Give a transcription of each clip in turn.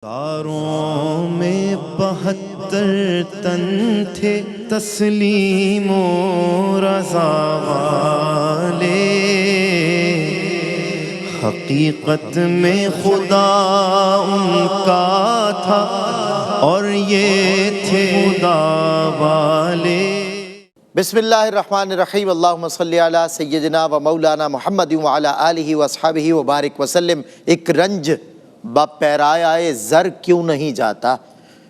تاروں میں 72 تن تھے تسلیم و رضا والے، حقیقت میں خدا ان کا تھا اور یہ تھے خدا والے۔ بسم اللہ الرحمن الرحیم، اللہم صلی علی سیدنا و مولانا محمد وعلی آلہ واصحابہ وبارک وسلم۔ ایک رنج با پیرایہ زر کیوں نہیں جاتا،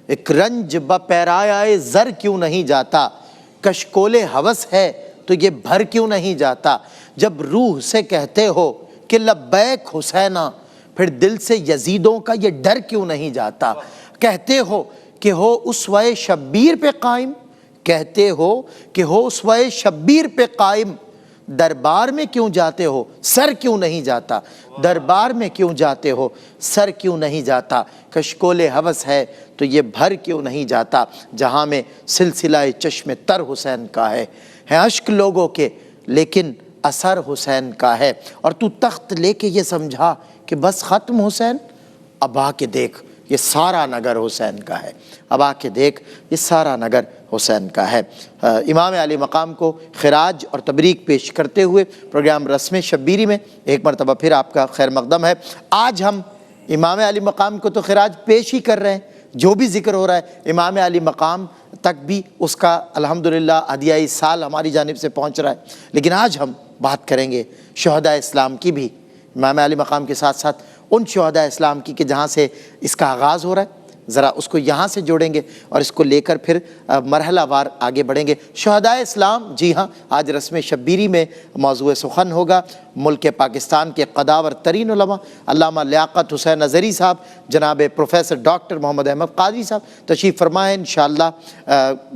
ایک رنج با پیرایہ زر کیوں نہیں جاتا، کشکول ہوس ہے تو یہ بھر کیوں نہیں جاتا۔ جب روح سے کہتے ہو کہ لبیک حسینہ، پھر دل سے یزیدوں کا یہ ڈر کیوں نہیں جاتا۔ کہتے ہو کہ ہو اسوہ شبیر پہ قائم، کہتے ہو کہ ہو اسوہ شبیر پہ قائم، دربار میں کیوں جاتے ہو سر کیوں نہیں جاتا، دربار میں کیوں جاتے ہو سر کیوں نہیں جاتا۔ کشکول ہوس ہے تو یہ بھر کیوں نہیں جاتا، جہاں میں سلسلہ چشم تر حسین کا ہے اشک لوگوں کے لیکن اثر حسین کا ہے۔ اور تو تخت لے کے یہ سمجھا کہ بس ختم حسین، اب آ کے دیکھ یہ سارا نگر حسین کا ہے، اب آ کے دیکھ یہ سارا نگر حسین کا ہے۔ امام علی مقام کو خراج اور تبریک پیش کرتے ہوئے پروگرام رسم شبیری میں ایک مرتبہ پھر آپ کا خیر مقدم ہے۔ آج ہم امام علی مقام کو تو خراج پیش ہی کر رہے ہیں، جو بھی ذکر ہو رہا ہے امام علی مقام تک بھی اس کا الحمدللہ ہدیہ سال ہماری جانب سے پہنچ رہا ہے، لیکن آج ہم بات کریں گے شہداء اسلام کی بھی، امام علی مقام کے ساتھ ساتھ ان شہداء اسلام کی کہ جہاں سے اس کا آغاز ہو رہا ہے، ذرا اس کو یہاں سے جوڑیں گے اور اس کو لے کر پھر مرحلہ وار آگے بڑھیں گے۔ شہداء اسلام، جی ہاں، آج رسم شبیری میں موضوع سخن ہوگا ملک پاکستان کے قداور ترین علماء علامہ لیاقت حسین ازہری صاحب، جناب پروفیسر ڈاکٹر محمد احمد قادری صاحب تشریف فرمائیں۔ انشاءاللہ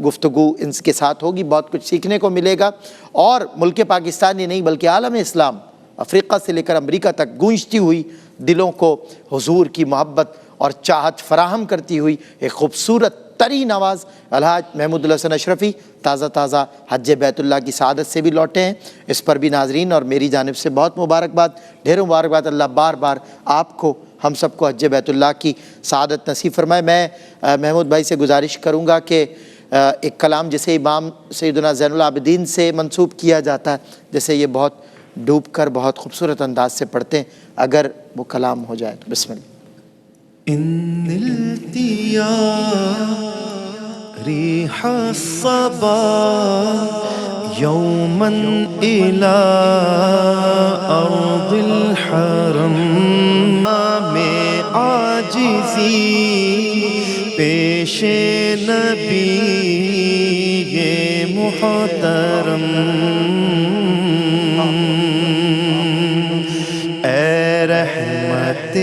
گفتگو ان کے ساتھ ہوگی، بہت کچھ سیکھنے کو ملے گا، اور ملک پاکستان ہی نہیں بلکہ عالم اسلام افریقہ سے لے کر امریکہ تک گونجتی ہوئی دلوں کو حضور کی محبت اور چاہت فراہم کرتی ہوئی ایک خوبصورت ترین آواز الحاج محمود الحسن اشرفی تازہ حج بیت اللہ کی سعادت سے بھی لوٹے ہیں، اس پر بھی ناظرین اور میری جانب سے بہت مبارکباد، ڈھیروں مبارکباد۔ اللہ بار بار آپ کو ہم سب کو حج بیت اللہ کی سعادت نصیب فرمائے۔ میں محمود بھائی سے گزارش کروں گا کہ ایک کلام جسے امام سیدنا زین العابدین سے منسوب کیا جاتا ہے، جیسے یہ بہت ڈوب کر بہت خوبصورت انداز سے پڑھتے ہیں، اگر وہ کلام ہو جائے تو بسم اللہ۔ إن نلت يا ريح الصبا يوما إلى أرض الحرم میں عاجزی پیش نبی محترم، اے رحمت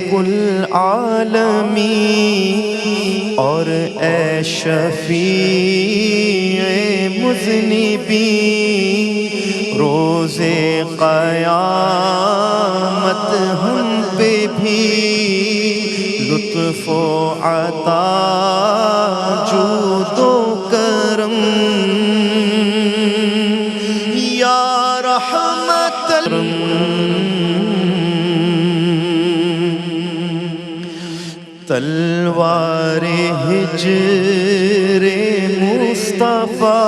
کل عالمی اور اے شفیع مذنبی، روز قیامت ہم پہ بھی لطف و عطا جود و کرم، یا رحمت تلوار ہجر مصطفیٰ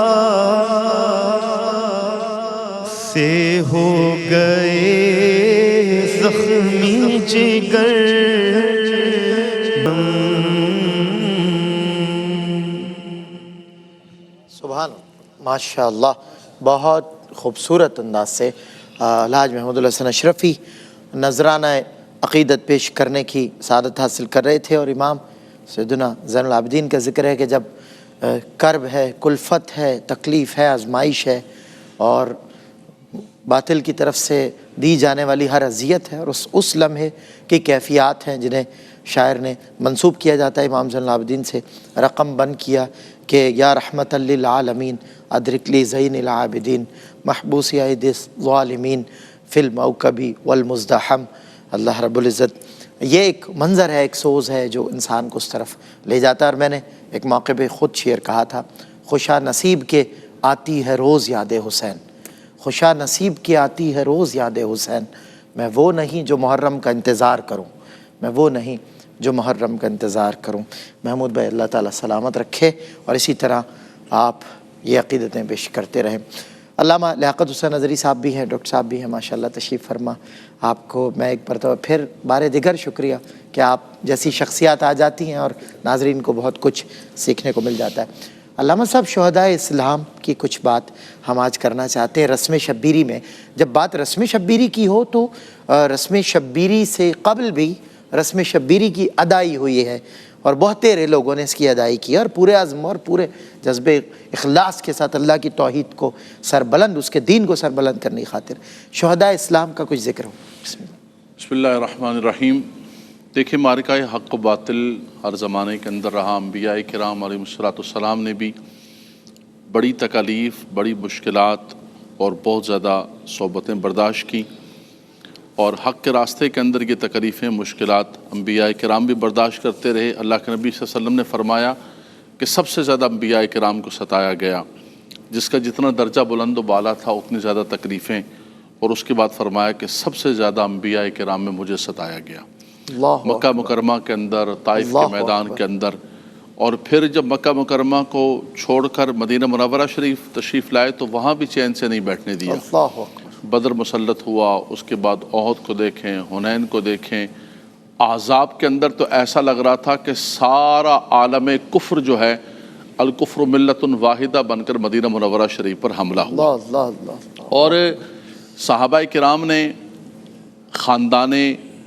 سے ہو گئے زخمی جگر، سبحان ماشاءاللہ، بہت خوبصورت انداز سے الحاج محمود الحسن اشرفی نذرانہ عقیدت پیش کرنے کی سعادت حاصل کر رہے تھے، اور امام سیدنا زین العابدین کا ذکر ہے کہ جب کرب ہے، کلفت ہے، تکلیف ہے، آزمائش ہے، اور باطل کی طرف سے دی جانے والی ہر اذیت ہے، اور اس لمحے کی کیفیات ہیں جنہیں شاعر نے منسوب کیا جاتا ہے امام زین العابدین سے، رقم بند کیا کہ یا رحمت للعالمین ادرک لی زین العابدین محبوس عید الظالمین فی الموکب والمزدحم۔ اللہ رب العزت، یہ ایک منظر ہے، ایک سوز ہے جو انسان کو اس طرف لے جاتا ہے۔ اور میں نے ایک موقع پہ خود شعر کہا تھا، خوشا نصیب کے آتی ہے روز یاد حسین، خوشا نصیب کی آتی ہے روز یاد حسین، میں وہ نہیں جو محرم کا انتظار کروں، میں وہ نہیں جو محرم کا انتظار کروں۔ محمود بھائی اللہ تعالیٰ سلامت رکھے اور اسی طرح آپ یہ عقیدتیں پیش کرتے رہیں۔ علامہ لیاقت حسین نظری صاحب بھی ہیں، ڈاکٹر صاحب بھی ہیں، ماشاءاللہ تشریف فرما۔ آپ کو میں ایک مرتبہ پھر بار دیگر شکریہ کہ آپ جیسی شخصیات آ جاتی ہیں اور ناظرین کو بہت کچھ سیکھنے کو مل جاتا ہے۔ علامہ صاحب شہدائے اسلام کی کچھ بات ہم آج کرنا چاہتے ہیں رسم شبیری میں۔ جب بات رسم شبیری کی ہو تو رسم شبیری سے قبل بھی رسم شبیری کی ادائی ہوئی ہے اور بہت تیرے لوگوں نے اس کی ادائی کی اور پورے عزم اور پورے جذبے اخلاص کے ساتھ اللہ کی توحید کو سربلند، اس کے دین کو سربلند کرنے کی خاطر شہدائے اسلام کا کچھ ذکر ہو۔ بسم اللہ الرحمن الرحیم۔ دیکھیں معرکہ حق و باطل ہر زمانے کے اندر رہا۔ انبیاء کرام علیہ السلام نے بھی بڑی تکالیف، بڑی مشکلات اور بہت زیادہ صحبتیں برداشت کی، اور حق کے راستے کے اندر یہ تکلیفیں، مشکلات انبیاء کرام بھی برداشت کرتے رہے۔ اللہ کے نبی صلی اللہ علیہ وسلم نے فرمایا کہ سب سے زیادہ انبیاء کرام کو ستایا گیا، جس کا جتنا درجہ بلند و بالا تھا اتنی زیادہ تکلیفیں، اور اس کے بعد فرمایا کہ سب سے زیادہ انبیاء کرام میں مجھے ستایا گیا، مکہ مکرمہ کے اندر، طائف کے میدان کے اندر، اور پھر جب مکہ مکرمہ کو چھوڑ کر مدینہ منورہ شریف تشریف لائے تو وہاں بھی چین سے نہیں بیٹھنے دیا۔ بدر مسلط ہوا، اس کے بعد احد کو دیکھیں، حنین کو دیکھیں، احزاب کے اندر تو ایسا لگ رہا تھا کہ سارا عالم کفر جو ہے الکفر ملت واحدہ بن کر مدینہ منورہ شریف پر حملہ ہوا۔ اور صحابہ کرام نے، خاندان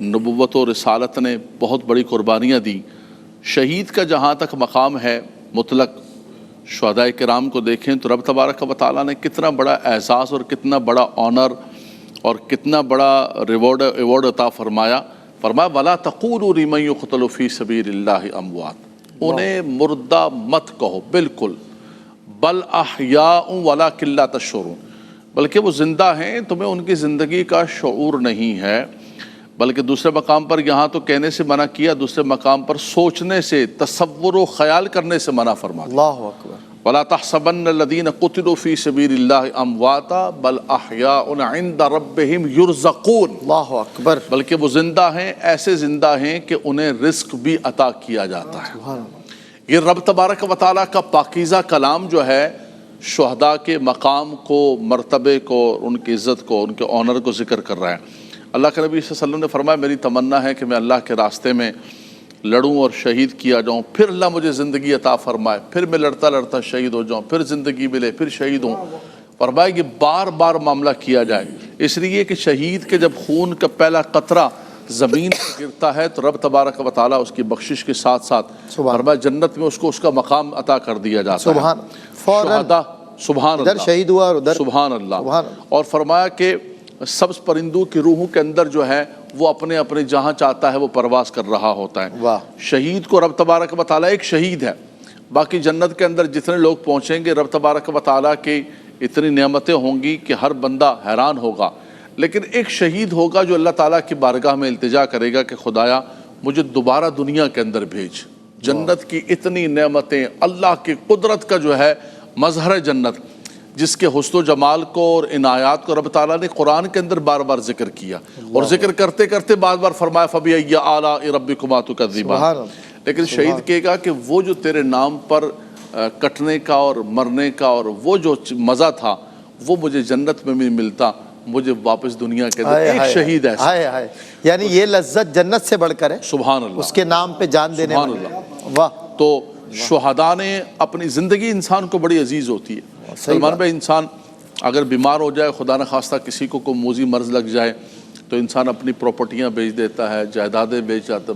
نبوت و رسالت نے بہت بڑی قربانیاں دی۔ شہید کا جہاں تک مقام ہے مطلق، شہداء کرام کو دیکھیں تو رب تبارک و تعالیٰ نے کتنا بڑا اعزاز اور کتنا بڑا آنر اور کتنا بڑا ایوارڈ عطا فرمایا۔ فرمایا وَلَا تَقُولُوا لِمَن يُقْتَلُ فِي سَبِيلِ اللَّهِ أَمْوَاتٌ، انہیں مردہ مت کہو، بالکل، بل احیاء وَلَٰكِن لَا تَشْعُرُونَ، بلکہ وہ زندہ ہیں، تمہیں ان کی زندگی کا شعور نہیں ہے۔ بلکہ دوسرے مقام پر یہاں تو کہنے سے منع کیا، دوسرے مقام پر سوچنے سے، تصور و خیال کرنے سے منع فرما دیا۔ اللہ اکبر۔ وَلَا تَحْسَبَنَّ الَّذِينَ قُتِلُوا فِي سَبِيلِ اللَّهِ أَمْوَاتًا بَلْ أَحْيَاءٌ عِندَ رَبِّهِمْ يُرْزَقُونَ، اللہ اکبر۔ بلکہ وہ زندہ ہیں، ایسے زندہ ہیں کہ انہیں رزق بھی عطا کیا جاتا ہے۔ یہ رب تبارک و تعالیٰ کا پاکیزہ کلام جو ہے شہداء کے مقام کو، مرتبے کو، ان کی عزت کو، ان کے آنر کو ذکر کر رہا ہے۔ اللہ کے نبی صلی اللہ علیہ وسلم نے فرمایا میری تمنا ہے کہ میں اللہ کے راستے میں لڑوں اور شہید کیا جاؤں، پھر اللہ مجھے زندگی عطا فرمائے، پھر میں لڑتا لڑتا شہید ہو جاؤں، پھر زندگی ملے، پھر شہید ہوں۔ فرمایا یہ بار بار معاملہ کیا جائے، اس لیے کہ شہید کے جب خون کا پہلا قطرہ زمین پر گرتا ہے تو رب تبارک و تعالیٰ اس کی بخشش کے ساتھ ساتھ فرمایا جنت میں اس کو اس کا مقام عطا کر دیا جاتا ہے۔ شہداء، سبحان اللہ، ادھر شہید ہوا اور ادھر سبحان اللہ۔ اور فرمایا کہ سبز پرندوں کی روحوں کے اندر جو ہے وہ اپنے اپنے جہاں چاہتا ہے وہ پرواز کر رہا ہوتا ہے۔ شہید کو رب تبارک و تعالیٰ ایک شہید ہے، باقی جنت کے اندر جتنے لوگ پہنچیں گے رب تبارک و تعالیٰ کی اتنی نعمتیں ہوں گی کہ ہر بندہ حیران ہوگا، لیکن ایک شہید ہوگا جو اللہ تعالیٰ کی بارگاہ میں التجا کرے گا کہ خدایا مجھے دوبارہ دنیا کے اندر بھیج۔ جنت کی اتنی نعمتیں، اللہ کی قدرت کا جو ہے مظہر جنت، جس کے حسن و جمال کو اور عنایات کو رب تعالیٰ نے قرآن کے اندر بار بار ذکر کیا، اور ذکر کرتے کرتے بار بار فرمایا فَبِأَيِّ آلَاءِ رَبِّكُمَا تُكَذِّبَانِ۔ لیکن شہید کہے گا کہ وہ جو تیرے نام پر کٹنے کا اور مرنے کا اور وہ جو مزہ تھا وہ مجھے جنت میں بھی ملتا، مجھے واپس دنیا کے اندر ایک شہید ایسا، یعنی یہ لذت جنت سے بڑھ کر ہے، سبحان اللہ، اس کے نام پہ جان دینے والا۔ واہ۔ تو شہداء نے اپنی زندگی انسان کو بڑی عزیز ہوتی ہے۔ سلمان بھائی، انسان اگر بیمار ہو جائے، خدا نخواستہ کسی کو کوئی موذی مرض لگ جائے تو انسان اپنی پراپرٹیاں بیچ دیتا ہے، جائیدادیں بیچ جاتا،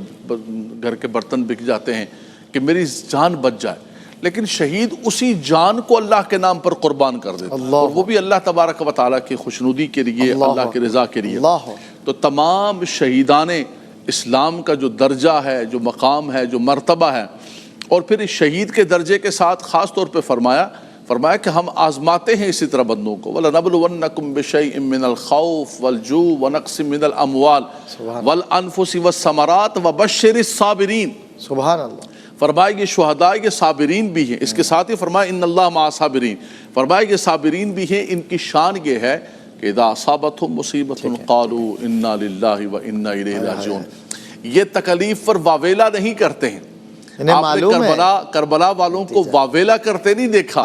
گھر کے برتن بک جاتے ہیں کہ میری جان بچ جائے، لیکن شہید اسی جان کو اللہ کے نام پر قربان کر دیتا ہے، اور وہ بھی اللہ تبارک و تعالیٰ کی خوشنودی کے لیے، اللہ کی رضا کے لیے۔ تو تمام شہیدان اسلام کا جو درجہ ہے، جو مقام ہے، جو مرتبہ ہے، اور پھر اس شہید کے درجے کے ساتھ خاص طور پہ فرمایا کہ ہم آزماتے ہیں اسی طرح بندوں کو، وَلَنَبْلُوَنَّكُمْ بِشَيْءٍ مِّنَ الْخَوْفِ وَالْجُوعِ وَنَقْصٍ مِّنَ الْأَمْوَالِ وَالْأَنفُسِ وَالثَّمَرَاتِ وَبَشِّرِ الصَّابِرِينَ۔ سبحان اللہ۔ فرمایا یہ شہداء، یہ صابرین بھی ہیں، اس کے ساتھ ہی فرمایا ان اللہ مع صابرین، فرمایا یہ صابرین بھی ہیں، ان کی شان یہ ہے کہ اذا اصابتهم مصیبۃ قالوا انا للہ و انا الیہ راجعون۔ یہ تکلیف پر واویلا نہیں کرتے ہیں. انہیں آپ نے معلوم ہے کربلا والوں کو واویلا کرتے نہیں دیکھا.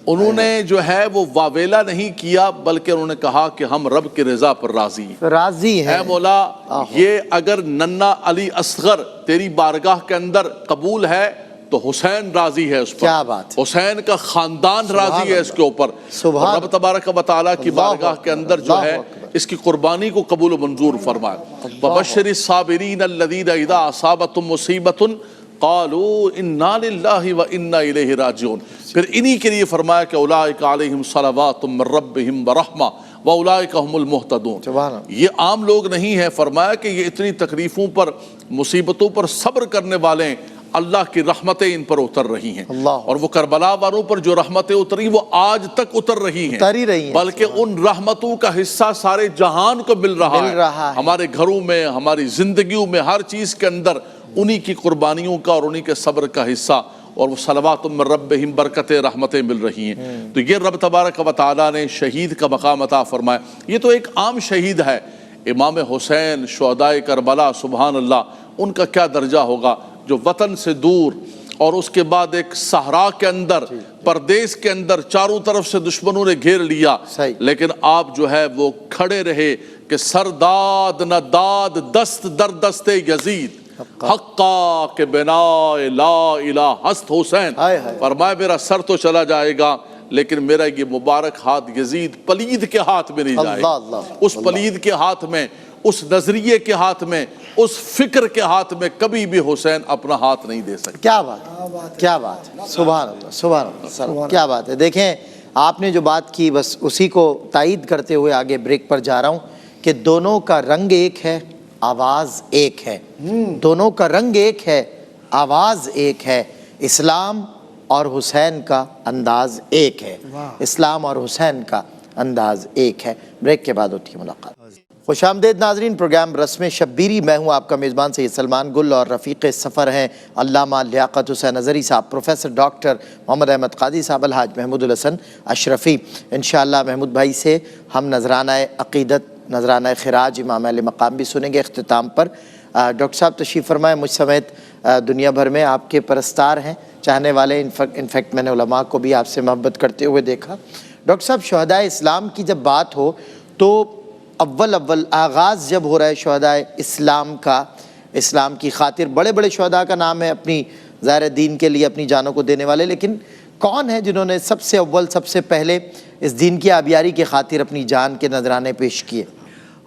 انہوں نے جو ہے وہ واویلا نہیں کیا، بلکہ انہوں نے کہا کہ ہم رب کی رضا پر راضی ہیں. راضی اے ہے. مولا، یہ اگر ننا علی اصغر تیری بارگاہ کے اندر قبول ہے تو حسین راضی ہے اس پر. کیا بات، حسین کا خاندان راضی ہے اس کے اوپر. سبحان رب تبارک و تعالیٰ کی بارگاہ کے اندر جو ہے اس کی قربانی کو قبول و منظور فرمائے. وَبَشِّرِ الصَّابِرِينَ الَّذِينَ إِذَا أَصَابَتْهُمْ مُصِيبَةٌ قَالُوا إِنَّا لِلَّهِ وَإِنَّا إِلَيْهِ راجعون. پھر انہی کے لیے فرمایا کہ اولئک علیہم صلوات من ربہم ورحمہ واولئک هم المہتدون. یہ عام لوگ نہیں ہیں. فرمایا کہ یہ اتنی تکلیفوں پر، مصیبتوں پر صبر کرنے والے، اللہ کی رحمتیں ان پر اتر رہی ہیں. اور وہ کربلا والوں پر جو رحمتیں اتری وہ آج تک اتر رہی ہیں، بلکہ ان رحمتوں کا حصہ سارے جہان کو مل رہا ہے. ہمارے گھروں میں، ہماری زندگیوں میں، ہر چیز کے اندر انہی کی قربانیوں کا اور انہی کے صبر کا حصہ اور وہ صلوات من ربہم برکتیں، رحمتیں مل رہی ہیں. تو یہ رب تبارک و تعالیٰ نے شہید کا مقام عطا فرمایا. یہ تو ایک عام شہید ہے. امام حسین شہدائے کربلا، سبحان اللہ، ان کا کیا درجہ ہوگا جو وطن سے دور اور اس کے بعد ایک صحرا کے اندر، پردیس کے اندر، چاروں طرف سے دشمنوں نے گھیر لیا، لیکن آپ جو ہے وہ کھڑے رہے کہ سر داد نہ داد دست در دست یزید حقا کہ بنا لا الہ ہست حسین. فرمایا میرا سر تو چلا جائے گا لیکن میرا یہ مبارک ہاتھ یزید پلید کے ہاتھ میں نہیں جائے گا. اس پلید کے ہاتھ میں، اس نظریے کے ہاتھ میں، اس فکر کے ہاتھ میں کبھی بھی حسین اپنا ہاتھ نہیں دے سکتا. کیا بات، کیا بات، سبحان اللہ، سبحان اللہ، کیا بات ہے. دیکھیں آپ نے جو بات کی بس اسی کو تائید کرتے ہوئے آگے بریک پر جا رہا ہوں کہ دونوں کا رنگ ایک ہے، آواز ایک ہے. دونوں کا رنگ ایک ہے، آواز ایک ہے. اسلام اور حسین کا انداز ایک ہے. اسلام اور حسین کا انداز ایک ہے. بریک کے بعد ہوتی ہے ملاقات. خوش آمدید ناظرین، پروگرام رسم شبیری. میں ہوں آپ کا میزبان سید سلمان گل اور رفیق سفر ہیں علامہ لیاقت حسین اظہری صاحب، پروفیسر ڈاکٹر محمد احمد قادری صاحب، الحاج محمود الحسن اشرفی. انشاءاللہ محمود بھائی سے ہم نذرانہ عقیدت، نذرانہ خراج امام علیہ مقام بھی سنیں گے اختتام پر. ڈاکٹر صاحب تشریف فرمائیں. مجھ سمیت دنیا بھر میں آپ کے پرستار ہیں، چاہنے والے. انفیکٹ میں نے علماء کو بھی آپ سے محبت کرتے ہوئے دیکھا. ڈاکٹر صاحب شہدائے اسلام کی جب بات ہو تو اول آغاز جب ہو رہا ہے شہدائے اسلام کا، اسلام کی خاطر، بڑے بڑے شہداء کا نام ہے اپنی ظاہر دین کے لیے اپنی جانوں کو دینے والے، لیکن کون ہیں جنہوں نے سب سے اول، سب سے پہلے اس دین کی آبیاری کی خاطر اپنی جان کے نذرانے پیش کیے؟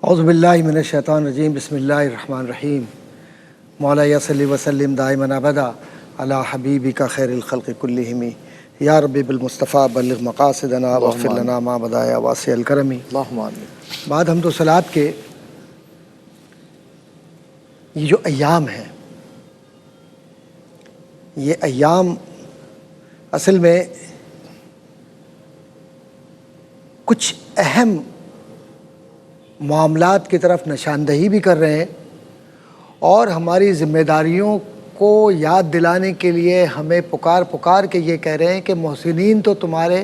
اعوذ باللہ من الشیطان الرجیم، بسم اللہ الرحمن الرحیم. مولا صلی وسلم دائما ابدا علی حبیبک خیر الخلق کلہم یا ربی بالمصطفیٰ بلغ مقاصدنا واغفر لنا ما بدا یا واسع الکرم. اللہم آمین. بعد حمد و صلوات کے یہ جو ایام ہیں، یہ ایام اصل میں کچھ اہم معاملات کی طرف نشاندہی بھی کر رہے ہیں اور ہماری ذمہ داریوں کو یاد دلانے کے لیے ہمیں پکار کے یہ کہہ رہے ہیں کہ محسنین تو تمہارے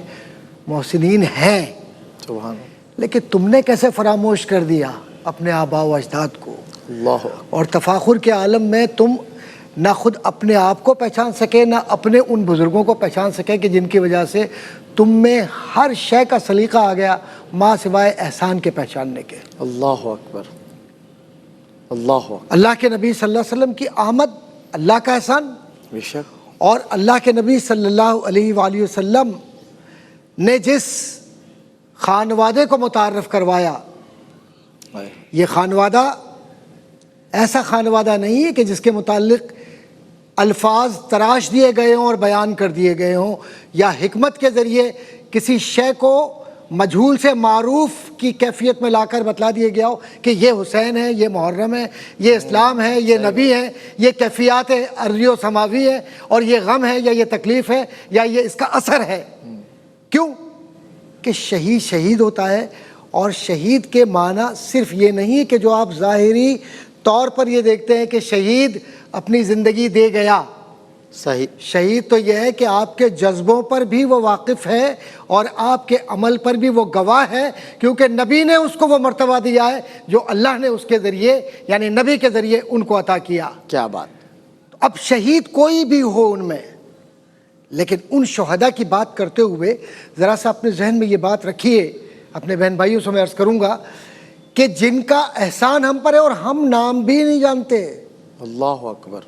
محسنین ہیں، سبحان اللہ، لیکن تم نے کیسے فراموش کر دیا اپنے آباء و اجداد کو. اللہ. اور تفاخر کے عالم میں تم نہ خود اپنے آپ کو پہچان سکے، نہ اپنے ان بزرگوں کو پہچان سکے کہ جن کی وجہ سے تم میں ہر شے کا سلیقہ آ گیا ماں سوائے احسان کے پہچاننے کے. اللہ اکبر، اللہ اکبر. اللہ کے نبی صلی اللہ علیہ وسلم کی آمد اللہ کا احسان، بے شک. اور اللہ کے نبی صلی اللہ علیہ وآلہ وسلم نے جس خانوادے کو متعارف کروایا، یہ خانوادہ ایسا خانوادہ نہیں ہے کہ جس کے متعلق الفاظ تراش دیے گئے ہوں اور بیان کر دیے گئے ہوں، یا حکمت کے ذریعے کسی شے کو مجہول سے معروف کی کیفیت میں لا کر بتلا دیا گیا ہو کہ یہ حسین ہے، یہ محرم ہے، یہ اسلام ہے، یہ نبی ہے، یہ کیفیات ارضی و سماوی ہے، اور یہ غم ہے یا یہ تکلیف ہے یا یہ اس کا اثر ہے. کیوں کہ شہید شہید ہوتا ہے، اور شہید کے معنی صرف یہ نہیں ہے کہ جو آپ ظاہری طور پر یہ دیکھتے ہیں کہ شہید اپنی زندگی دے گیا. صحیح. شہید تو یہ ہے کہ آپ کے جذبوں پر بھی وہ واقف ہے اور آپ کے عمل پر بھی وہ گواہ ہے، کیونکہ نبی نے اس کو وہ مرتبہ دیا ہے جو اللہ نے اس کے ذریعے یعنی نبی کے ذریعے ان کو عطا کیا. کیا بات. اب شہید کوئی بھی ہو ان میں، لیکن ان شہداء کی بات کرتے ہوئے ذرا سا اپنے ذہن میں یہ بات رکھیے، اپنے بہن بھائیوں سے میں عرض کروں گا کہ جن کا احسان ہم پر ہے اور ہم نام بھی نہیں جانتے، اللہ اکبر.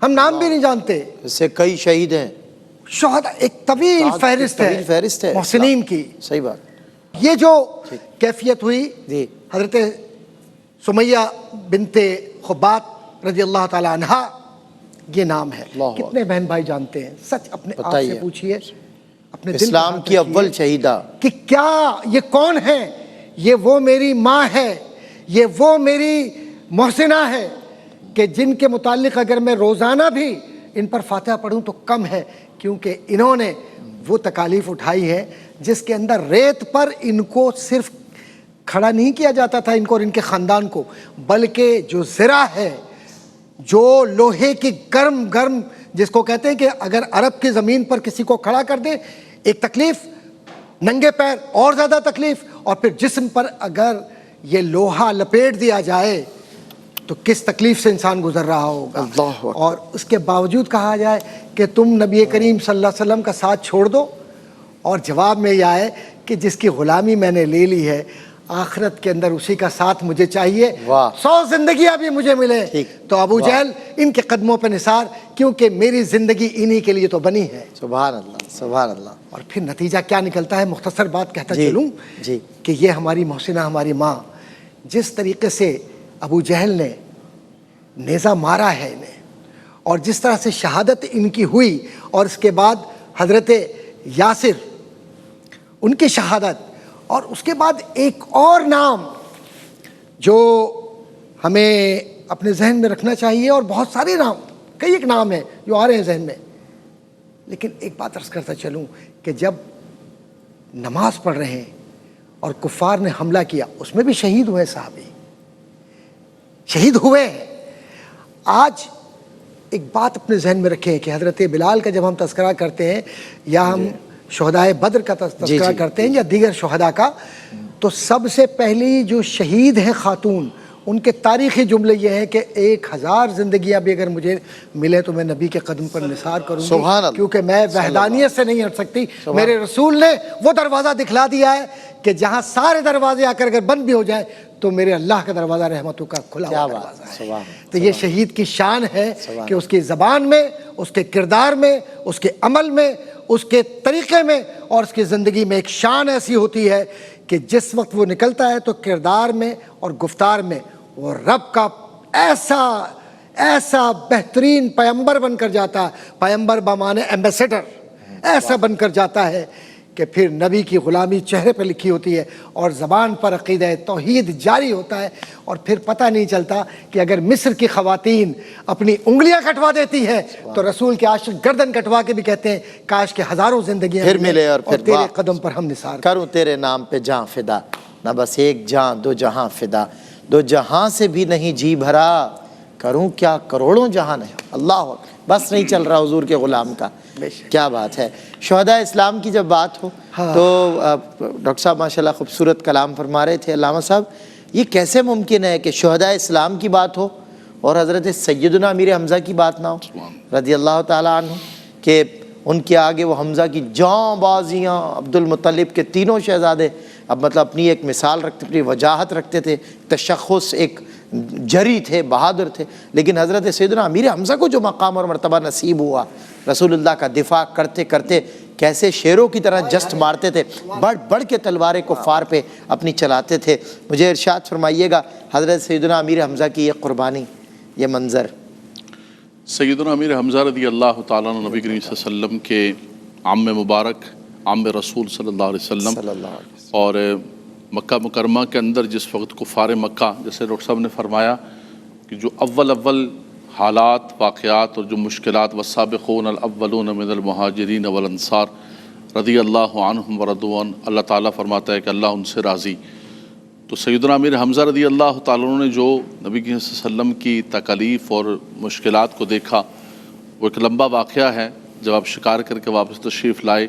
ہم نام بھی نہیں جانتے. اس سے کئی شہید ہیں. شہداء ایک طویل فہرست طویل فہرست ہے محسنین کی. صحیح بات. یہ جو کیفیت ہوئی جی. حضرت سمیہ بنت خبات رضی اللہ تعالی عنہا، یہ نام ہے. اللہ کتنے بہن بھائی جانتے ہیں؟ سچ اپنے آپ بتائیے. سے پوچھیے، اپنے دل کو اسلام ہاتھ کی رکھیے اول شہیدہ کہ کیا یہ کون ہے؟ یہ وہ میری ماں ہے، یہ وہ میری محسنہ ہے کہ جن کے متعلق اگر میں روزانہ بھی ان پر فاتحہ پڑھوں تو کم ہے، کیونکہ انہوں نے وہ تکالیف اٹھائی ہے جس کے اندر ریت پر ان کو صرف کھڑا نہیں کیا جاتا تھا، ان کو اور ان کے خاندان کو، بلکہ جو زرہ ہے، جو لوہے کی گرم گرم جس کو کہتے ہیں کہ اگر عرب کی زمین پر کسی کو کھڑا کر دے ایک تکلیف، ننگے پیر اور زیادہ تکلیف، اور پھر جسم پر اگر یہ لوہا لپیٹ دیا جائے تو کس تکلیف سے انسان گزر رہا ہوگا. اللہ اکبر. اور اس کے باوجود کہا جائے کہ تم نبی کریم صلی اللہ علیہ وسلم کا ساتھ چھوڑ دو، اور جواب میں یہ آئے کہ جس کی غلامی میں نے لے لی ہے آخرت کے اندر اسی کا ساتھ مجھے چاہیے، 100 زندگیاں بھی مجھے ملے. تو ابو جہل ان کے قدموں پہ نثار، کیونکہ میری زندگی انہی کے لیے تو بنی ہے. سبحان اللہ سبحان اللہ. اور پھر نتیجہ کیا نکلتا ہے؟ مختصر بات کہتا جی چلوں جی. کہ یہ ہماری محسنہ، ہماری ماں، جس طریقے سے ابو جہل نے نیزہ مارا ہے انہیں، اور جس طرح سے شہادت ان کی ہوئی، اور اس کے بعد حضرت یاسر ان کی شہادت، اور اس کے بعد ایک اور نام جو ہمیں اپنے ذہن میں رکھنا چاہیے، اور بہت سارے نام، کئی ایک نام ہیں جو آ رہے ہیں ذہن میں، لیکن ایک بات عرض کرتا چلوں کہ جب نماز پڑھ رہے ہیں اور کفار نے حملہ کیا، اس میں بھی شہید ہوئے صحابی، شہید ہوئے ہیں. آج ایک بات اپنے ذہن میں رکھیں کہ حضرت بلال کا جب ہم تذکرہ کرتے ہیں یا ہم شہداء بدر کا تذکرہ کرتے ہیں یا دیگر شہداء کا، تو سب سے پہلی جو شہید ہیں خاتون، ان کے تاریخی جملے یہ ہیں کہ 1000 زندگیاں بھی اگر مجھے ملے تو میں نبی کے قدم پر نثار کروں گی، کیونکہ میں وحدانیت سے نہیں ہٹ سکتی. میرے رسول نے وہ دروازہ دکھلا دیا ہے کہ جہاں سارے دروازے آ کر اگر بند بھی ہو جائیں تو میرے اللہ کا دروازہ رحمتوں کا کھلا ہوا دروازہ ہے. تو یہ شہید کی شان ہے کہ اس کی زبان میں، اس کے کردار میں، اس کے عمل میں، اس کے طریقے میں اور اس کی زندگی میں ایک شان ایسی ہوتی ہے کہ جس وقت وہ نکلتا ہے تو کردار میں اور گفتار میں وہ رب کا ایسا بہترین پیمبر بن کر جاتا ہے، پیمبر بمانے ایمبیسیڈر، ایسا بن کر جاتا ہے کہ پھر نبی کی غلامی چہرے پہ لکھی ہوتی ہے اور زبان پر عقیدہ توحید جاری ہوتا ہے. اور پھر پتہ نہیں چلتا کہ اگر مصر کی خواتین اپنی انگلیاں کٹوا دیتی ہیں تو رسول کے عاشق گردن کٹوا کے بھی کہتے ہیں کاش کہ ہزاروں زندگیاں پھر ملے اور پھر تیرے قدم پر ہم نثار کروں تیرے نام پہ جاں فدا. نہ بس ایک جاں دو جہاں فدا، دو جہاں سے بھی نہیں جی بھرا، کروں کیا کروڑوں جہان ہے. اللہ بس نہیں چل رہا حضور کے غلام کا. کیا بات ہے. شہداء اسلام کی جب بات ہو تو ڈاکٹر صاحب ماشاءاللہ خوبصورت کلام فرما رہے تھے. علامہ صاحب یہ کیسے ممکن ہے کہ شہداء اسلام کی بات ہو اور حضرت سیدنا امیر حمزہ کی بات نہ ہو رضی اللہ تعالیٰ عنہ، کہ ان کے آگے وہ حمزہ کی جاں بازیاں، عبد المطلب کے تینوں شہزادے اب مطلب اپنی ایک مثال رکھتے، اپنی وجاہت رکھتے تھے، تشخص، ایک جری تھے، بہادر تھے. لیکن حضرت سیدنا امیر حمزہ کو جو مقام اور مرتبہ نصیب ہوا، رسول اللہ کا دفاع کرتے کرتے کیسے شیروں کی طرح جست مارتے تھے، بڑھ بڑھ کے تلواریں کفار پہ اپنی چلاتے تھے. مجھے ارشاد فرمائیے گا حضرت سیدنا امیر حمزہ کی یہ قربانی، یہ منظر. سیدنا امیر حمزہ رضی اللہ تعالیٰ عنہ نبی کریم صلی اللہ علیہ وسلم کے عام مبارک، عام رسول صلی اللہ علیہ وسلم، اور مکہ مکرمہ کے اندر جس وقت کفار مکہ، جیسے ڈاکٹر صاحب نے فرمایا کہ جو اول حالات، واقعات اور جو مشکلات، والسابقون الاولون من المہاجرین والانصار رضی اللہ عنہم ورضوا عنہ، اللہ تعالیٰ فرماتا ہے کہ اللہ ان سے راضی. تو سیدنا امیر حمزہ رضی اللہ تعالیٰ عنہ نے جو نبی صلی اللہ علیہ وسلم کی تکالیف اور مشکلات کو دیکھا، وہ ایک لمبا واقعہ ہے جب آپ شکار کر کے واپس تشریف لائے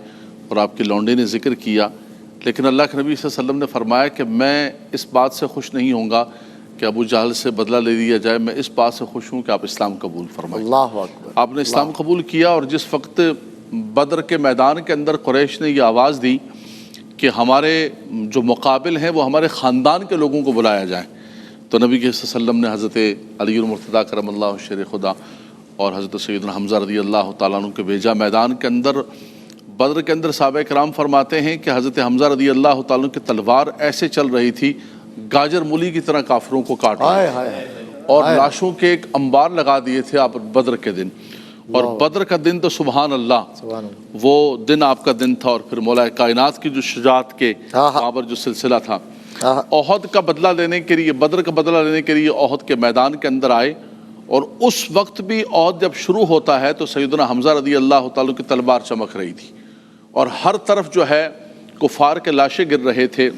اور آپ کی لونڈے نے ذکر کیا، لیکن اللہ کے نبی صلی اللہ علیہ وسلم نے فرمایا کہ میں اس بات سے خوش نہیں ہوں گا کہ ابو جہل سے بدلہ لے لیا جائے، میں اس بات سے خوش ہوں کہ آپ اسلام قبول فرمائیں۔ اللہ اکبر۔ آپ نے اسلام قبول کیا، اور جس وقت بدر کے میدان کے اندر قریش نے یہ آواز دی کہ ہمارے جو مقابل ہیں وہ ہمارے خاندان کے لوگوں کو بلایا جائے، تو نبی صلی اللہ علیہ وسلم نے حضرت علی المرتضیٰ کرم اللہ شیر خدا اور حضرت سیدنا حمزہ رضی اللہ تعالیٰ عنہ کو بھیجا میدان کے اندر۔ بدر کے اندر صحابہ کرام فرماتے ہیں کہ حضرت حمزہ رضی اللہ تعالیٰ عنہ کی تلوار ایسے چل رہی تھی گاجر مولی کی طرح کافروں کو کاٹ رہی تھی، اور لاشوں کے ایک انبار لگا دیے تھے آپ بدر کے دن۔ اور بدر کا دن تو سبحان اللہ وہ دن آپ کا دن تھا، اور پھر مولا کائنات کی جو شجاعت کے وہاں پر جو سلسلہ تھا، احد کا بدلہ لینے کے لیے، بدر کا بدلہ لینے کے لیے احد کے میدان کے اندر آئے، اور اس وقت بھی احد جب شروع ہوتا ہے تو سیدنا حمزہ رضی اللہ تعالیٰ کی تلوار چمک رہی تھی، اور ہر طرف جو ہے کفار کے لاشیں گر رہے تھے،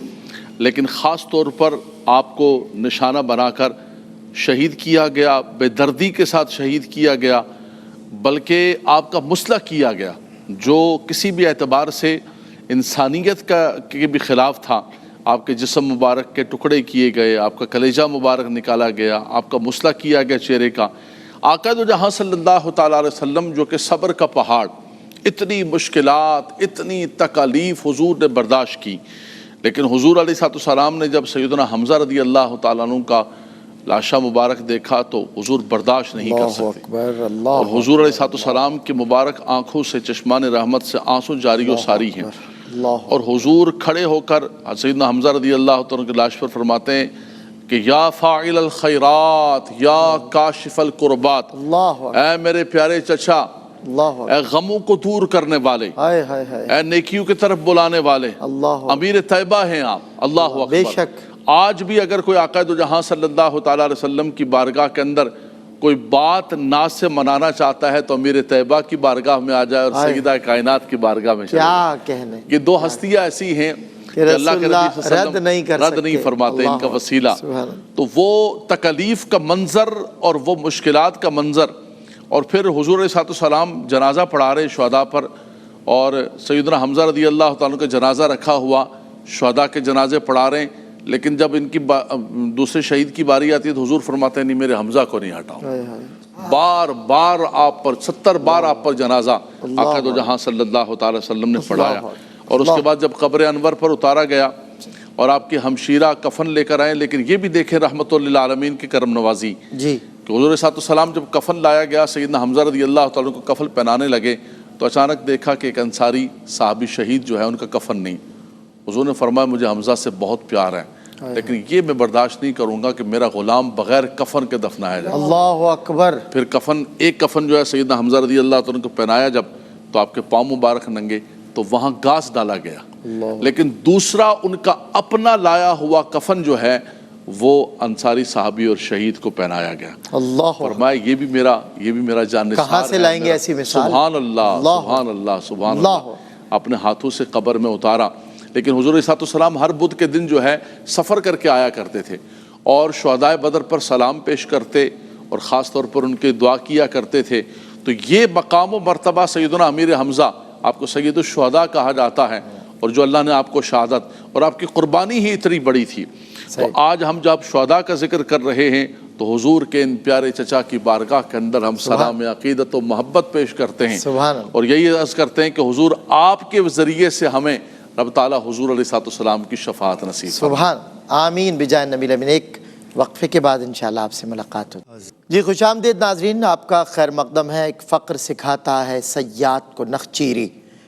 لیکن خاص طور پر آپ کو نشانہ بنا کر شہید کیا گیا، بے دردی کے ساتھ شہید کیا گیا، بلکہ آپ کا مسلح کیا گیا جو کسی بھی اعتبار سے انسانیت کے بھی خلاف تھا۔ آپ کے جسم مبارک کے ٹکڑے کیے گئے، آپ کا کلیجہ مبارک نکالا گیا، آپ کا مسلح کیا گیا چہرے کا۔ آقا دو جہاں صلی اللہ تعالیٰ علیہ وسلم جو کہ صبر کا پہاڑ، اتنی مشکلات، اتنی تکالیف حضور نے برداشت کی، لیکن حضور علیہ السلام نے جب سیدنا حمزہ رضی اللہ تعالیٰ عنہ کا لاشا مبارک دیکھا تو حضور برداشت نہیں کر سکتے، اور حضور علیہ السلام کی مبارک آنکھوں سے چشمان رحمت سے آنسو جاری و ساری ہیں، اور حضور کھڑے ہو کر سیدنا حمزہ رضی اللہ تعالیٰ کی لاش پر فرماتے ہیں کہ یا فاعل الخیرات یا کاشف القربات، اے میرے پیارے چچا، اے غموں کو دور کرنے والے، اے نیکیوں کی طرف بلانے والے، امیر طیبہ ہیں آپ، اللہ اکبر۔ بے شک آج بھی اگر کوئی آقا دو جہاں صلی اللہ تعالیٰ علیہ وسلم کی بارگاہ کے اندر کوئی بات ناز سے منانا چاہتا ہے تو امیر طیبہ کی بارگاہ میں آ جائے اور سیدہ کائنات کی بارگاہ میں چلے۔ کیا کہنے، یہ دو ہستیاں ایسی ہیں کہ اللہ کے نبی صلی اللہ علیہ وسلم رد نہیں فرماتے ان کا وسیلہ۔ تو وہ تکلیف کا منظر اور وہ مشکلات کا منظر، اور پھر حضور علیہ السلام جنازہ پڑھا رہے شہداء پر، اور سیدنا حمزہ رضی اللہ تعالیٰ کا جنازہ رکھا ہوا، شہداء کے جنازے پڑھا رہے ہیں، لیکن جب ان کی دوسرے شہید کی باری آتی ہے تو حضور فرماتے ہیں نہیں میرے حمزہ کو نہیں ہٹاؤ۔ بار بار آپ پر 70 بار آپ پر جنازہ آقا دو جہاں صلی اللہ تعالی وسلم نے پڑھایا، اور اس کے بعد جب قبر انور پر اتارا گیا اور آپ کی ہمشیرہ کفن لے کر آئے، لیکن یہ بھی دیکھیں رحمت للعالمین کی کرم نوازی جی کہ حضور صلی اللہ علیہ وسلم جب کفن لایا گیا، سیدنا حمزہ رضی اللہ تعالیٰ کو کفن پہنانے لگے تو اچانک دیکھا کہ ایک انصاری صحابی شہید جو ہے ان کا کفن نہیں۔ حضور نے فرمایا مجھے حمزہ سے بہت پیار ہے، لیکن یہ میں برداشت نہیں کروں گا کہ میرا غلام بغیر کفن کے دفنایا جائے۔ اللہ اکبر۔ پھر کفن، ایک کفن جو ہے سیدنا حمزہ رضی اللہ تعالیٰ کو پہنایا جب، تو آپ کے پاؤں مبارک ننگے، تو وہاں گھاس ڈالا گیا، لیکن دوسرا ان کا اپنا لایا ہوا کفن جو ہے وہ انصاری صحابی اور شہید کو پہنایا گیا۔ اللہ فرمایا یہ بھی میرا جان نثار ہے۔ کہاں سے لائیں گے ایسی مثال؟ سبحان اللہ سبحان اللہ سبحان اللہ، اپنے ہاتھوں سے قبر میں اتارا۔ لیکن حضور علیہ السلام ہر بدھ کے دن جو ہے سفر کر کے آیا کرتے تھے، اور شہدائے بدر پر سلام پیش کرتے، اور خاص طور پر ان کے دعا کیا کرتے تھے۔ تو یہ مقام و مرتبہ سیدنا امیر حمزہ، آپ کو سید الشہداء کہا جاتا ہے، اور جو اللہ نے آپ کو شہادت اور آپ کی قربانی ہی اتنی بڑی تھی۔ تو آج ہم جب شہداء کا ذکر کر رہے ہیں تو حضور کے ان پیارے چچا کی بارگاہ کے اندر ہم سلام عقیدت و محبت پیش کرتے ہیں، اور یہی عرض کرتے ہیں کہ حضور آپ کے ذریعے سے ہمیں رب تعالیٰ حضور علیہ السلام کی شفاعت نصیب فرمائے۔ سبحان آمین بجائے نبی الامین۔ ایک وقفے کے بعد انشاءاللہ آپ سے ملاقات ہوگی۔ جی خوش آمدید ناظرین، آپ کا خیر مقدم ہے۔ ایک فقر سکھاتا ہے صیاد کو نخچیری،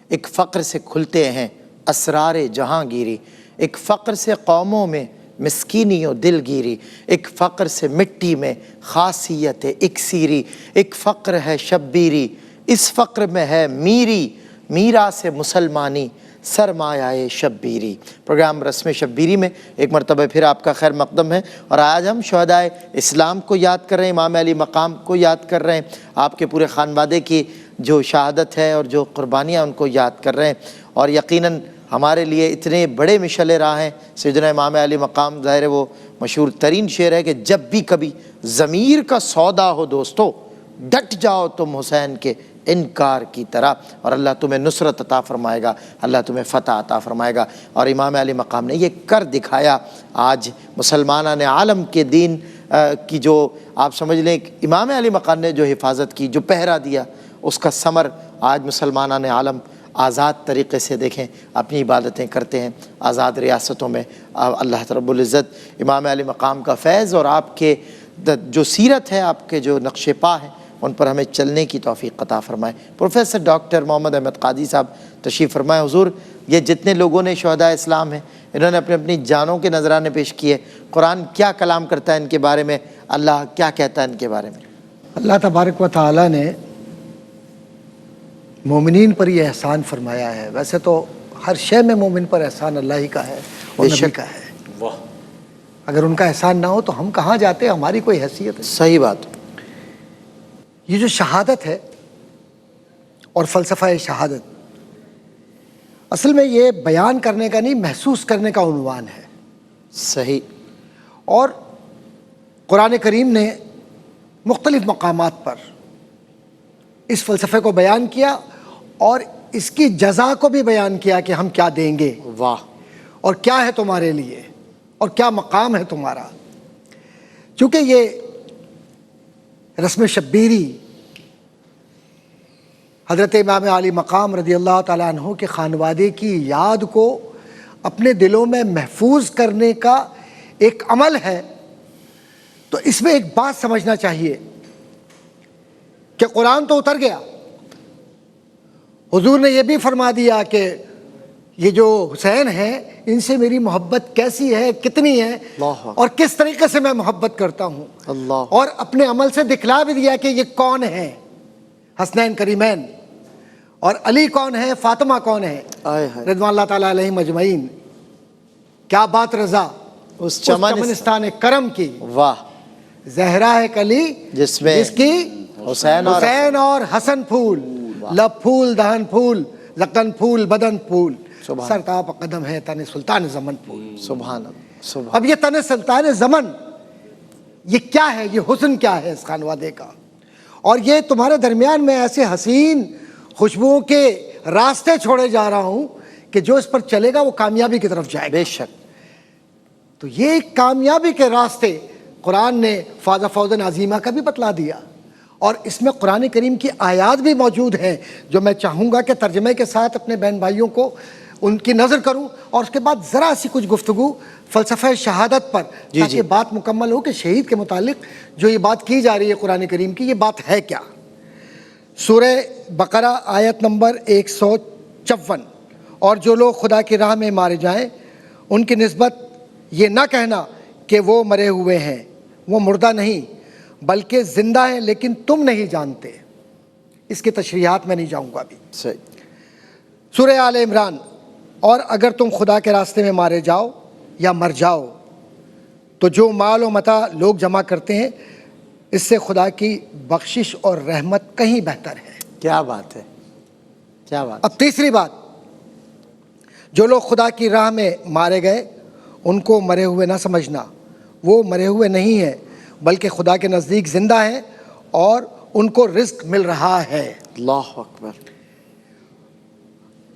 ایک فقر سے کھلتے ہیں اسرار جہاں گیری، ایک فقر سے قوموں میں مسکینی و دل گیری، ایک فقر سے مٹی میں خاصیت اکسیری، ایک فقر ہے شبیری، اس فقر میں ہے میری، میرا سے مسلمانی سرمایہ شبیری۔ پروگرام رسم شبیری میں ایک مرتبہ پھر آپ کا خیر مقدم ہے، اور آج ہم شہدائے اسلام کو یاد کر رہے ہیں، امام علی مقام کو یاد کر رہے ہیں، آپ کے پورے خانوادے کی جو شہادت ہے اور جو قربانیاں ان کو یاد کر رہے ہیں، اور یقیناً ہمارے لیے اتنے بڑے مشعل راہ ہیں سیدنا امام علی مقام۔ ظاہر ہے وہ مشہور ترین شعر ہے کہ جب بھی کبھی ضمیر کا سودا ہو دوستو ڈٹ جاؤ تم حسین کے انکار کی طرح، اور اللہ تمہیں نصرت عطا فرمائے گا، اللہ تمہیں فتح عطا فرمائے گا۔ اور امام علی مقام نے یہ کر دکھایا۔ آج مسلمانان عالم کے دین کی جو آپ سمجھ لیں امام علی مقام نے جو حفاظت کی، جو پہرا دیا، اس کا ثمر آج مسلمانان عالم آزاد طریقے سے دیکھیں اپنی عبادتیں کرتے ہیں آزاد ریاستوں میں۔ اللہ رب العزت امام علی مقام کا فیض اور آپ کے جو سیرت ہے، آپ کے جو نقش پا ہیں، ان پر ہمیں چلنے کی توفیق عطا فرمائے۔ پروفیسر ڈاکٹر محمد احمد قادری صاحب تشریف فرمائے۔ حضور، یہ جتنے لوگوں نے شہداء اسلام ہیں، انہوں نے اپنی جانوں کے نذرانے پیش کیے، قرآن کیا کلام کرتا ہے ان کے بارے میں، اللہ کیا کہتا ہے ان کے بارے میں؟ اللہ تبارک و تعالیٰ نے مومنین پر یہ احسان فرمایا ہے۔ ویسے تو ہر شے میں مومن پر احسان اللہ ہی کا ہے اور نبی کا ہے۔ اگر ان کا احسان نہ ہو تو ہم کہاں جاتے، ہماری کوئی حیثیت ہے؟ صحیح بات۔ یہ جو شہادت ہے اور فلسفہ شہادت، اصل میں یہ بیان کرنے کا نہیں، محسوس کرنے کا عنوان ہے۔ صحیح۔ اور قرآن کریم نے مختلف مقامات پر اس فلسفے کو بیان کیا اور اس کی جزا کو بھی بیان کیا کہ ہم کیا دیں گے، واہ، اور کیا ہے تمہارے لیے، اور کیا مقام ہے تمہارا۔ چونکہ یہ رسم شبیری حضرت امام علی مقام رضی اللہ تعالیٰ عنہ کے خانوادے کی یاد کو اپنے دلوں میں محفوظ کرنے کا ایک عمل ہے، تو اس میں ایک بات سمجھنا چاہیے کہ قرآن تو اتر گیا، حضور نے یہ بھی فرما دیا کہ یہ جو حسین ہیں ان سے میری محبت کیسی ہے، کتنی ہے، اللہ اور کس طریقے سے میں محبت کرتا ہوں، اللہ، اور اپنے عمل سے دکھلا بھی دیا کہ یہ کون ہے، حسنین کریمین، اور علی کون ہے، فاطمہ کون ہے، آئے ہائے، رضوان اللہ تعالیٰ علیہ مجمعین۔ کیا بات رضا اس چمنستان کرم کی، واہ، زہرا ہے کلی جس میں جس کی حسین اور حسن پھول، لب پھول دہن پھول لقن پھول بدن پھول، سبحان، سر تاپ قدم ہے تن سلطان زمن پھول۔ سبحان اللہ، سبحان۔ اب یہ تن سلطان زمن، یہ کیا ہے، یہ حسن کیا ہے اس خانوادے کا، اور یہ تمہارے درمیان میں ایسے حسین خوشبوؤں کے راستے چھوڑے جا رہا ہوں کہ جو اس پر چلے گا وہ کامیابی کی طرف جائے گا۔ بے شک۔ تو یہ کامیابی کے راستے قرآن نے فاز فوزا عظیمہ کا بھی بتلا دیا، اور اس میں قرآن کریم کی آیات بھی موجود ہیں جو میں چاہوں گا کہ ترجمے کے ساتھ اپنے بہن بھائیوں کو ان کی نظر کروں، اور اس کے بعد ذرا سی کچھ گفتگو فلسفہ شہادت پر، تاکہ بات مکمل ہو کہ شہید کے متعلق جو یہ بات کی جا رہی ہے قرآن کریم کی، یہ بات ہے کیا۔ سورہ بقرہ آیت نمبر 154، اور جو لوگ خدا کی راہ میں مارے جائیں ان کی نسبت یہ نہ کہنا کہ وہ مرے ہوئے ہیں، وہ مردہ نہیں بلکہ زندہ ہیں لیکن تم نہیں جانتے۔ اس کی تشریحات میں نہیں جاؤں گا ابھی۔ صحیح۔ سورہ آل عمران، اور اگر تم خدا کے راستے میں مارے جاؤ یا مر جاؤ تو جو مال و متاع لوگ جمع کرتے ہیں اس سے خدا کی بخشش اور رحمت کہیں بہتر ہے۔ کیا بات ہے، کیا بات۔ اب تیسری بات، جو لوگ خدا کی راہ میں مارے گئے ان کو مرے ہوئے نہ سمجھنا، وہ مرے ہوئے نہیں ہیں بلکہ خدا کے نزدیک زندہ ہیں اور ان کو رزق مل رہا ہے۔ اللہ اکبر۔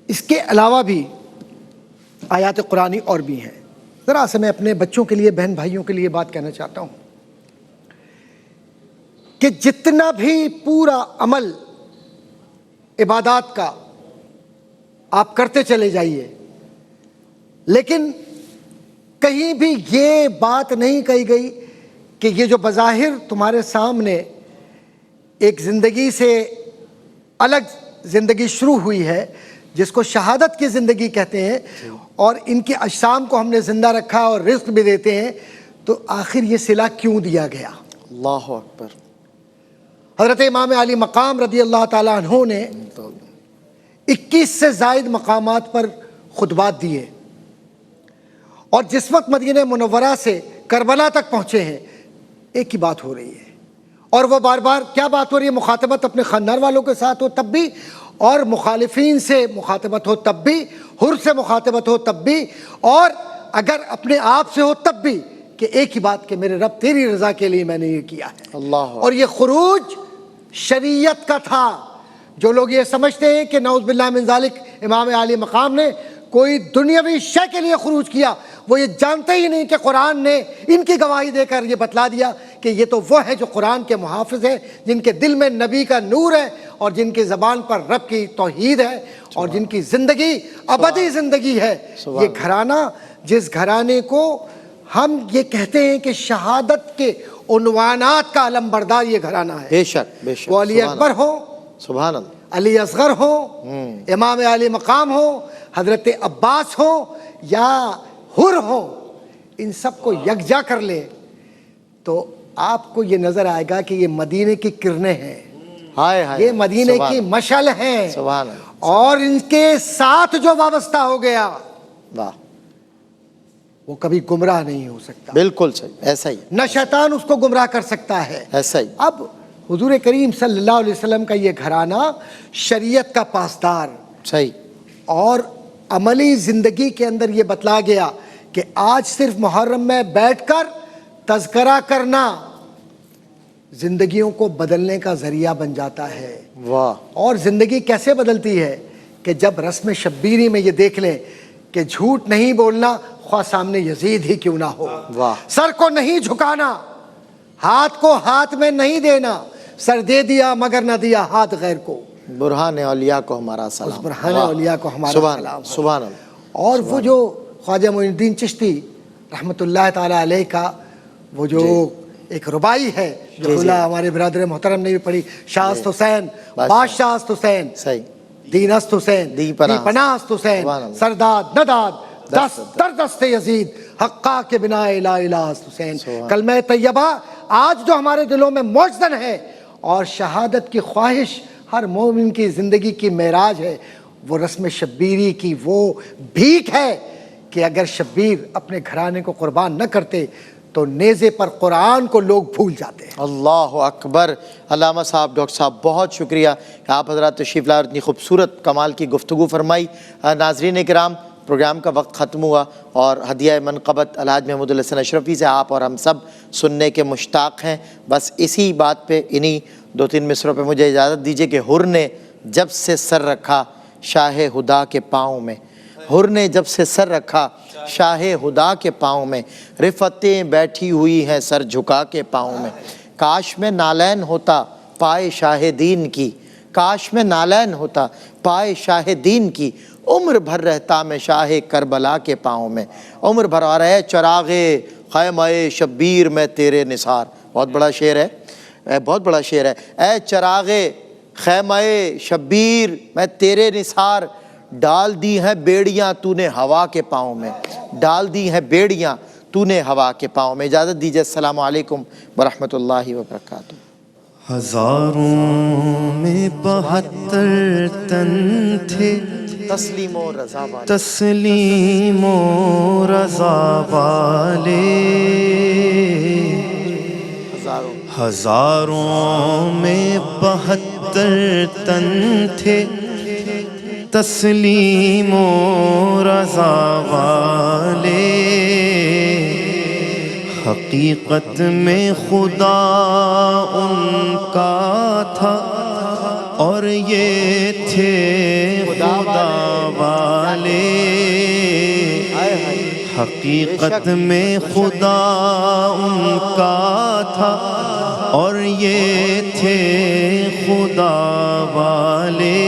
اس کے علاوہ بھی آیات قرآنی اور بھی ہیں۔ ذرا سے میں اپنے بچوں کے لیے، بہن بھائیوں کے لیے بات کہنا چاہتا ہوں کہ جتنا بھی پورا عمل عبادات کا آپ کرتے چلے جائیے، لیکن کہیں بھی یہ بات نہیں کہی گئی کہ یہ جو بظاہر تمہارے سامنے ایک زندگی سے الگ زندگی شروع ہوئی ہے جس کو شہادت کی زندگی کہتے ہیں، اور ان کے اجسام کو ہم نے زندہ رکھا اور رزق بھی دیتے ہیں، تو آخر یہ صلہ کیوں دیا گیا؟ اللہ اکبر۔ حضرت امام علی مقام رضی اللہ تعالیٰ عنہ نے 21 سے زائد مقامات پر خطبات دیے، اور جس وقت مدینہ منورہ سے کربلا تک پہنچے ہیں ایک ہی بات ہو رہی ہے، اور وہ بار بار کیا بات ہو رہی ہے؟ مخاطبت اپنے خاندان والوں کے ساتھ ہو تب بھی، اور مخالفین سے مخاطبت ہو تب بھی، حر سے مخاطبت ہو تب بھی، اور اگر اپنے آپ سے ہو تب بھی، کہ ایک ہی بات کہ میرے رب تیری رضا کے لیے میں نے یہ کیا ہے۔ اللہ، اور یہ خروج شریعت کا تھا. جو لوگ یہ سمجھتے ہیں کہ نعوذ باللہ من ذالک امام عالی مقام نے کوئی دنیاوی شے کے لیے خروج کیا، وہ یہ جانتے ہی نہیں کہ قرآن نے ان کی گواہی دے کر یہ بتلا دیا کہ یہ تو وہ ہے جو قرآن کے محافظ ہیں، جن کے دل میں نبی کا نور ہے اور جن کی زبان پر رب کی توحید ہے اور جن کی زندگی ابدی زندگی ہے. یہ گھرانہ، جس گھرانے کو ہم یہ کہتے ہیں کہ شہادت کے عنوانات کا علم بردار یہ گھرانہ ہے. بے شک بے شک. وہ علی اکبر ہو، سبحان اللہ. علی اصغر ہو، امام علی مقام ہو، حضرت عباس ہو یا حر ہو، ان سب کو یکجا کر لے تو آپ کو یہ نظر آئے گا کہ یہ مدینے کی کرنیں ہیں، ہائے ہائے، یہ مدینے سبحان کی مشعل ہیں. سبحان اللہ. اور ان کے ساتھ جو وابستہ ہو گیا واہ، وہ کبھی گمراہ نہیں ہو سکتا. بالکل صحیح، ایسا ہی نہ شیطان اس کو گمراہ کر سکتا ہے. ایسا ہی. اب حضور کریم صلی اللہ علیہ وسلم کا یہ گھرانہ شریعت کا پاسدار صحیح. اور عملی زندگی کے اندر یہ بتلا گیا کہ آج صرف محرم میں بیٹھ کر تذکرہ کرنا زندگیوں کو بدلنے کا ذریعہ بن جاتا ہے. واہ. اور زندگی کیسے بدلتی ہے کہ جب رسم شبیری میں یہ دیکھ لیں کہ جھوٹ نہیں بولنا خواہ سامنے یزید ہی کیوں نہ ہو، واہ. سر کو نہیں جھکانا، ہاتھ کو ہاتھ میں نہیں دینا، سر دے دیا مگر نہ دیا ہاتھ غیر کو، برہان اولیاء کو ہمارا اس سلام. برہان واہ. اولیاء کو ہمارا سبحان سلام اللہ، ہو. سبحان اللہ. اور وہ جو خواجہ معین الدین چشتی رحمۃ اللہ تعالی علیہ کا وہ جو ایک ربائی ہے جو کھلا ہمارے برادر محترم نے بھی پڑھی، شاہست حسین، بادشاہ است حسین، صحیح. دین است حسین، دی دی پناہ است حسین، سبحان اللہ. سرداد نداد دست در دست یزید، حقا کے بنا لا الہ است حسین. کلمہ طیبہ آج جو ہمارے دلوں میں موجزن ہے اور شہادت کی خواہش ہر مومن کی زندگی کی معراج ہے، وہ رسم شبیری کی وہ بھیک ہے کہ اگر شبیر اپنے گھرانے کو قربان نہ کرتے تو نیزے پر قرآن کو لوگ بھول جاتے ہیں. اللہ اکبر. علامہ صاحب، ڈاکٹر صاحب، بہت شکریہ کہ آپ حضرات تشریف لائے، اتنی خوبصورت کمال کی گفتگو فرمائی. ناظرین کرام، پروگرام کا وقت ختم ہوا اور ہدیہ منقبت الحاج محمود الحسن اشرفی سے آپ اور ہم سب سننے کے مشتاق ہیں. بس اسی بات پہ، انہی 2-3 مصروں پہ مجھے اجازت دیجیے کہ حر نے جب سے سر رکھا شاہ ہدا کے پاؤں میں، حر نے جب سے سر رکھا شاہ ہدا کے پاؤں میں، رفتیں بیٹھی ہوئی ہیں سر جھکا کے پاؤں میں. کاش میں نالین ہوتا پائے شاہ دین کی، کاش میں نالین ہوتا پائے شاہ دین کی، عمر بھر رہتا میں شاہ کربلا کے پاؤں میں. عمر بھر. اور اے چراغ خیمہ شبیر میں تیرے نثار، بہت بڑا شعر ہے، بہت بڑا شعر ہے. اے چراغ خیمہ شبیر میں تیرے نثار، ڈال دی ہیں بیڑیاں تو نے ہوا کے پاؤں میں، ڈال دی ہیں بیڑیاں تو نے ہوا کے پاؤں میں. اجازت دیجیے. السلام علیکم ورحمۃ اللہ وبرکاتہ. ہزاروں میں 72 تن تھے، تسلیم و رضا والے، تسلیم و رضا والے، ہزاروں میں 72 تن تھے، تسلیم و رضا والے. حقیقت میں خدا ان کا تھا اور یہ تھے خدا والے. حقیقت میں خدا ان کا تھا اور یہ تھے خدا والے.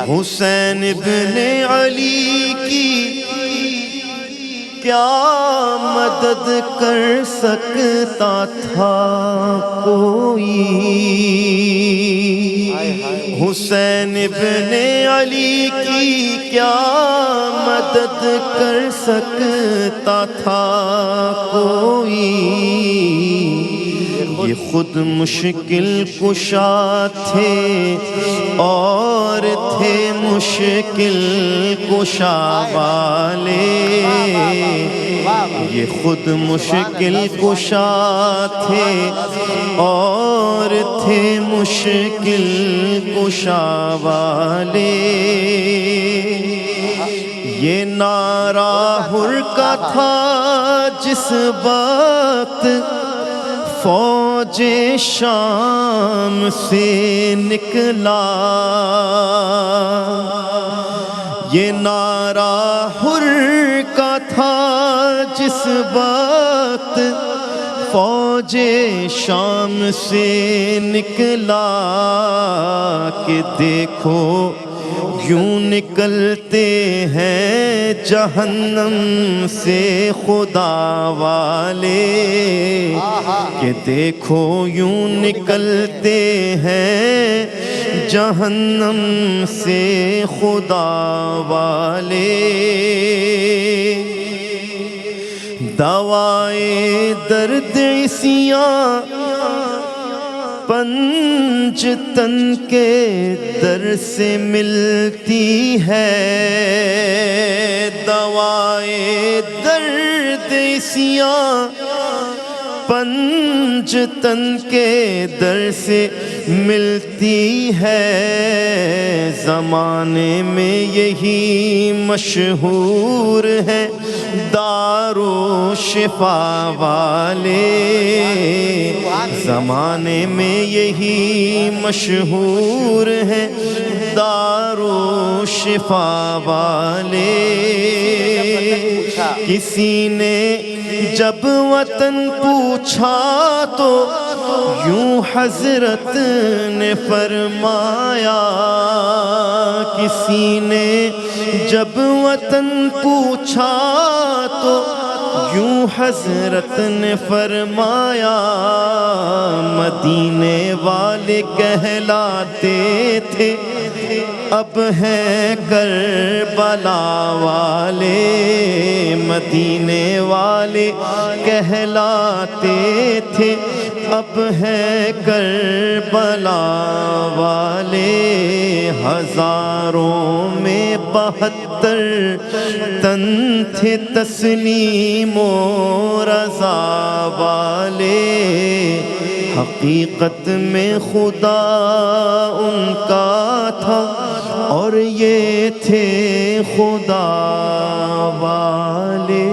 حسین ابن علی کی کیا مدد کر سکتا تھا کوئی، حسین ابن علی کی کیا مدد کر سکتا تھا کوئی. یہ خود مشکل کشا تھے اور تھے مشکل کشا والے. یہ خود مشکل کشا تھے اور تھے مشکل کشا والے. یہ نعرہ حر کا تھا جس وقت فوج شام سے نکلا، یہ نعرہ حر کا تھا جس وقت فوج شام سے نکلا، کہ دیکھو یوں نکلتے ہیں جہنم سے خدا والے، کہ دیکھو یوں نکلتے ہیں جہنم سے خدا والے۔ دوائے درد عصیاں پنج تن کے در سے ملتی ہے، دوائے درد عصیاں پنج تن کے در سے ملتی ہے، زمانے میں یہی مشہور ہے دارو شفا والے، زمانے میں یہی مشہور ہے دارو شفا والے۔ کسی نے جب وطن پوچھا تو یوں حضرت نے فرمایا، کسی نے جب وطن پوچھا تو یوں حضرت نے فرمایا، مدینے والے کہلاتے تھے اب ہیں کربلا والے، مدینے والے کہلاتے تھے اب ہیں کربلا والے، ہزاروں میں 72 تن تھے تسلیم و رضا والے، حقیقت میں خدا ان کا تھا اور یہ تھے خدا والے۔